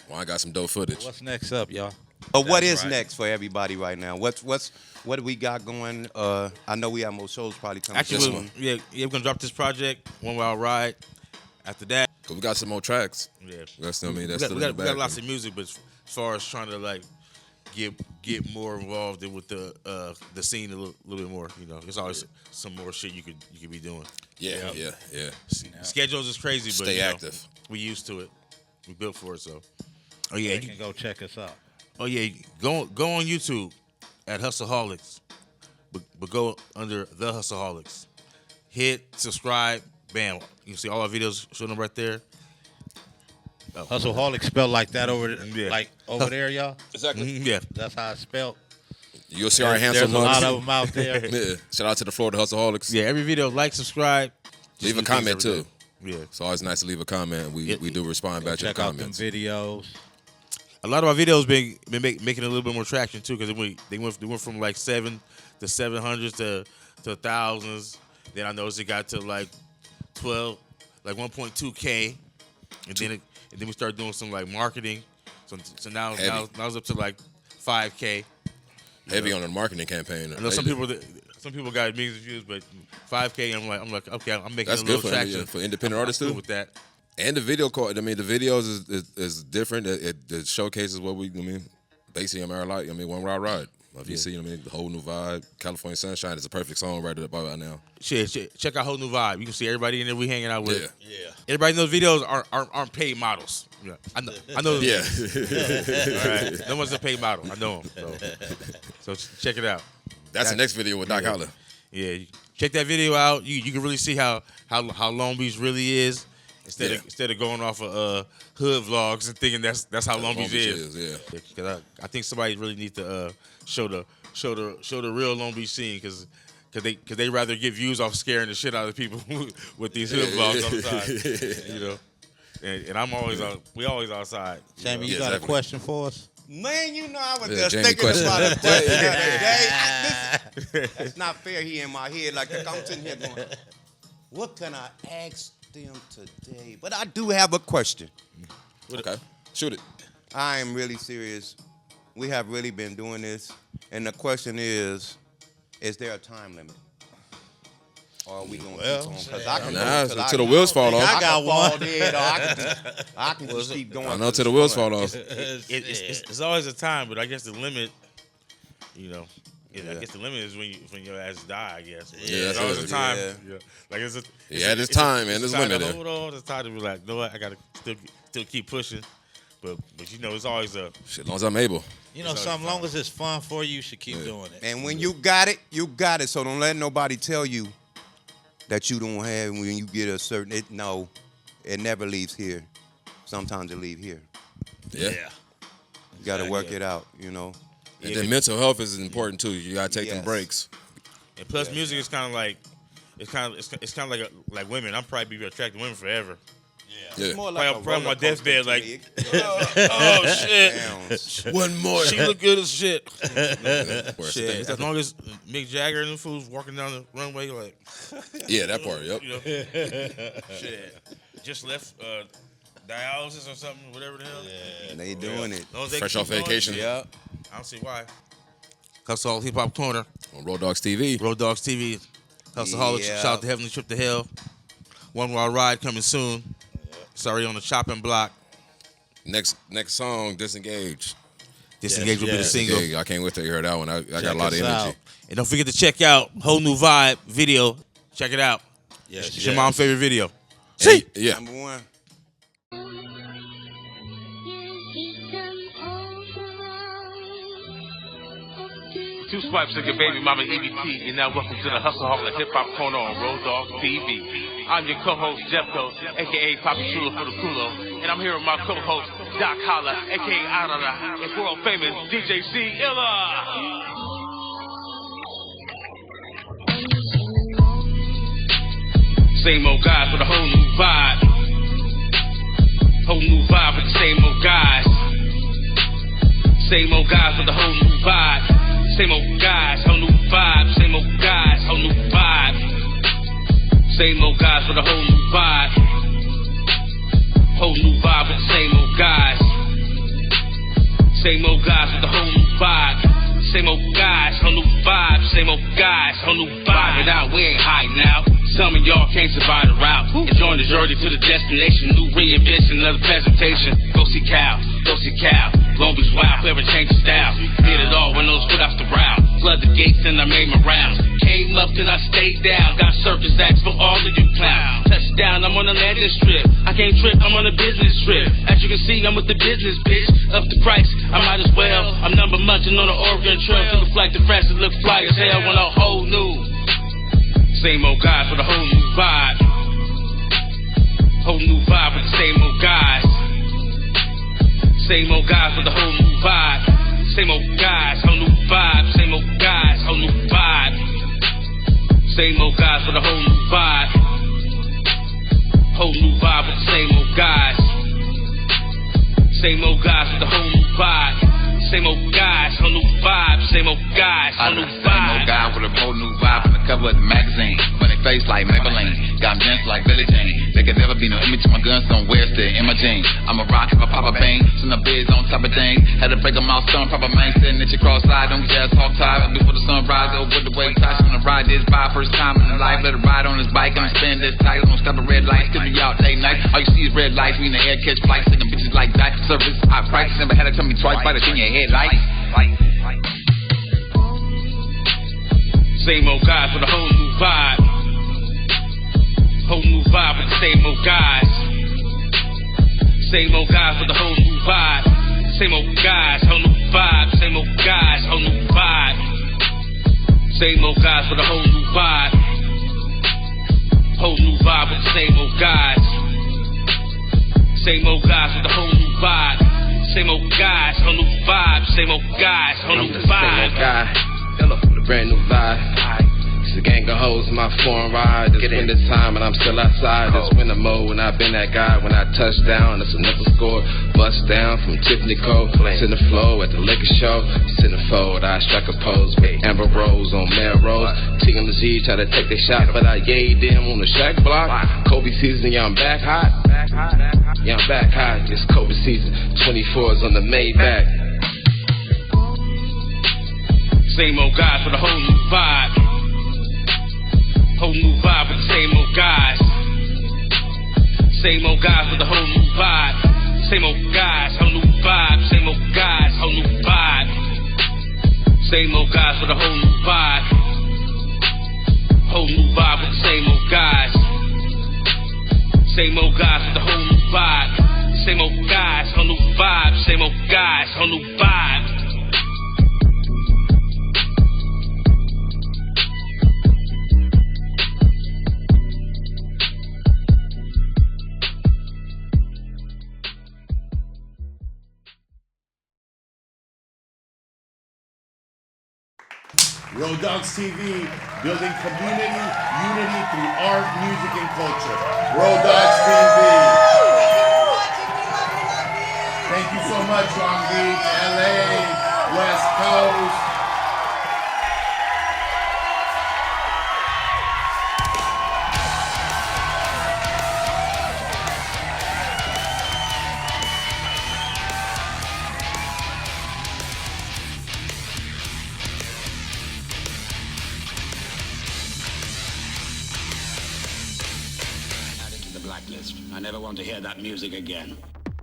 Juan got some dope footage. What's next up, y'all? What is next for everybody right now? What do we got going? I know we have more shows probably coming. Actually, we're gonna drop this project, One Wild Ride. After that, we got some more tracks. Yeah, that's what I mean. We got lots of music, but as far as trying to like get more involved with the scene a little bit more, there's always some more shit you could be doing. Yeah. Schedules is crazy, but stay active. We used to it. We built for it, so. Oh yeah, you can go check us out. Oh yeah, go on YouTube at Hustleaholics, but go under the Hustleaholics. Hit subscribe, bam. You can see all our videos showing them right there. Oh. Hustleaholics spelled like that over there, y'all. Exactly. Yeah, that's how it's spelled. You'll see our handsome mugs. There's a lot mugs. of them out there. Yeah. Shout out to the Florida Hustleaholics. Yeah, every video, like, subscribe. Leave a comment too. Yeah. It's always nice to leave a comment. We do respond back to the Check out them comments. videos. A lot of our videos been making a little bit more traction too, because they went from like 7 to 700s to thousands. Then I noticed it got to like 12, like 1.2K, and then we started doing some like marketing. So now it's up to like 5K. Heavy on the marketing campaign. I know some people got millions of views, but 5K. I'm like, okay, I'm making That's a little good traction for independent artists too. With that. And the video call, I mean, the videos is different. It showcases what basically America like. One Ride. If you see, the whole new vibe. California Sunshine is a perfect song right now. Check out Whole New Vibe. You can see everybody in there we hanging out with. Yeah. Everybody in those videos aren't paid models. Yeah. I know. Yeah. All right. No one's a paid model. I know them. So check it out. That's the next video with Doc Holla. Yeah. Check that video out. You can really see how Long Beach really is. Instead of going off of hood vlogs and thinking that's how Long Beach is. Yeah. Because I think somebody really needs to show the real Long Beach scene, because they rather get views off scaring the shit out of people with these hood vlogs all the time. And I'm always we always outside. Jamie, you got a question for us? Man, I was just Jamie thinking question. about a question the other day. It's not fair here in my head. Like I'm sitting here going, what can I ask them today? But I do have a question. Okay, shoot it. I am really serious. We have really been doing this, and the question is there a time limit? Or are we going to keep on? Because I can go till the wheels fall off. I got one. I can just keep going. I know till the wheels fall off. It's always a time, but I guess the limit, I guess the limit is when your ass die, I guess. Yeah, it's always a time. Yeah. Like it's time, man. There's a limit there. Hold on, it's time to be like, no, I gotta still keep pushing. But it's always a shit. As long as I'm able. As long as it's fun for you, you should keep doing it. And when you got it, you got it. So don't let nobody tell you that you don't have when you get a certain. It never leaves here. Sometimes it leaves here. Yeah. You got to work it out, And then mental health is important too. You gotta take them breaks. And plus, music is kind of like it's kind of like women. I'm probably be attracted to women forever. Yeah. It's more like probably on my deathbed, like, oh shit, one more. She look good as shit. Shit. As long as Mick Jagger and them fools walking down the runway, like, yeah, that part. Yep. Shit, just left dialysis or something, whatever the hell. Yeah, they doing it. Fresh off vacation. Yeah. I don't see why. Hustle Hip Hop Corner on Road Dogs TV. Road Dogs TV. Hustle shout out to Heavenly Trip to Hell. One Wild Ride coming soon. Sorry on the chopping block. Next song, Disengage. Disengage will be the single. I can't wait to hear that one. I got a lot of energy. Out. And don't forget to check out Whole New Vibe video. Check it out. It's your mom's favorite video. See? Yeah. Number one. Two swipes of your baby mama EBT, and now welcome to the Hustle Hall Hip Hop Corner on Road Dogs TV. I'm your co-host Jeffco, aka Papi Chulo for the Culo, and I'm here with my co-host Doc Holla, aka Arara, and world famous DJ C Illa. Same old guys with a whole new vibe. Whole new vibe with the same old guys. Same old guys with a whole new vibe. Same old guys, whole new vibe. Same old guys, whole new vibe. Same old guys with a whole new vibe. Whole new vibe with the same old guys. Same old guys with the whole new vibe. Same old guys, whole new vibe. Same old guys, whole new vibe. It out, we ain't hiding out. Some of y'all can't survive the route. Enjoying the journey to the destination. New reinvention, another presentation. Go see Cal, go see Cal. Long Beach wild, forever change the style. Did it all when those foot off the route. Flood the gates and I made my rounds. Came up then I stayed down. Got circus acts for all of you clowns. Touchdown, I'm on a landing strip. I can't trip, I'm on a business trip. As you can see, I'm with the business bitch. Up the price, I might as well. I'm number munching on the Oregon Trail. Till the flight to France, it look fly as hell when a whole new. Same old guys with a whole new vibe. Whole new vibe with the same old guys. Same old guys with a whole new vibe. Same old guys, whole new vibe. Same old guys, whole new vibe. Same old guys with a whole new vibe. Whole new vibe with the same old guys. Same old guys with the whole new vibe. Same old guys, whole new vibe. Same old guys, whole new vibe. Same old guy with a whole new vibe on the cover of the magazine. When they face like Maybelline, got them dancing like Billie Jean. There could never be no image of my gun somewhere still in my jeans. I'm a rock if I pop a bang. Some of the bids on top of things. Had to break them out, son, pop a man. Sitting at your cross-side, don't get ass hog tied. Before the sun rises, over the wave tide. She gonna ride this by first time in her life. Let her ride on his bike and spin this tight. Don't stop at red lights, till me out late night. All you see is red lights. We in the air, catch flights, singing bitches like that. Service, high price. Never had to tell me twice, fight it in your head like. Same old guys with a whole new vibe. Whole new vibe with the same old guys. Same old guys with a whole new vibe. Same old guys, whole new vibe. Same old guys, whole new vibe. Same old guys with a whole new vibe. Whole new vibe with the same old guys. Same old guys with a whole new vibe. Same old guys, whole new vibe. Same old guys, whole new vibe. Same old guy, hello, with a brand new vibe. It's a gang of hoes in my foreign ride. Just when this time and I'm still outside. Just winter mode when I've been that guy. When I touch down, it's another score. Bust down from Tiffany Cole. Sitting the flow at the liquor show. Sitting fold, I strike a pose. Amber Rose on Melrose. T and the Z try to take their shot, but I yayed them on the shack block. Kobe season, yeah, I'm back hot. Yeah, I'm back hot. It's Kobe season. 24s on the Maybach. Same old guys with a whole new vibe. Whole new vibe with the same old guys. Same old guys with the whole new vibe. Same old guys, whole new vibe. Same old guys, whole new vibe. Same old guys with a whole new vibe. Whole new vibe with the same old guys. Same old guys with the whole new vibe. Same old guys, whole new vibe. Same old guys, whole new vibe. Road Dogs TV, building community, unity through art, music, and culture. Road Dogs TV. Thank you so much, Long Beach, LA, West Coast. Blacklist. I never want to hear that music again.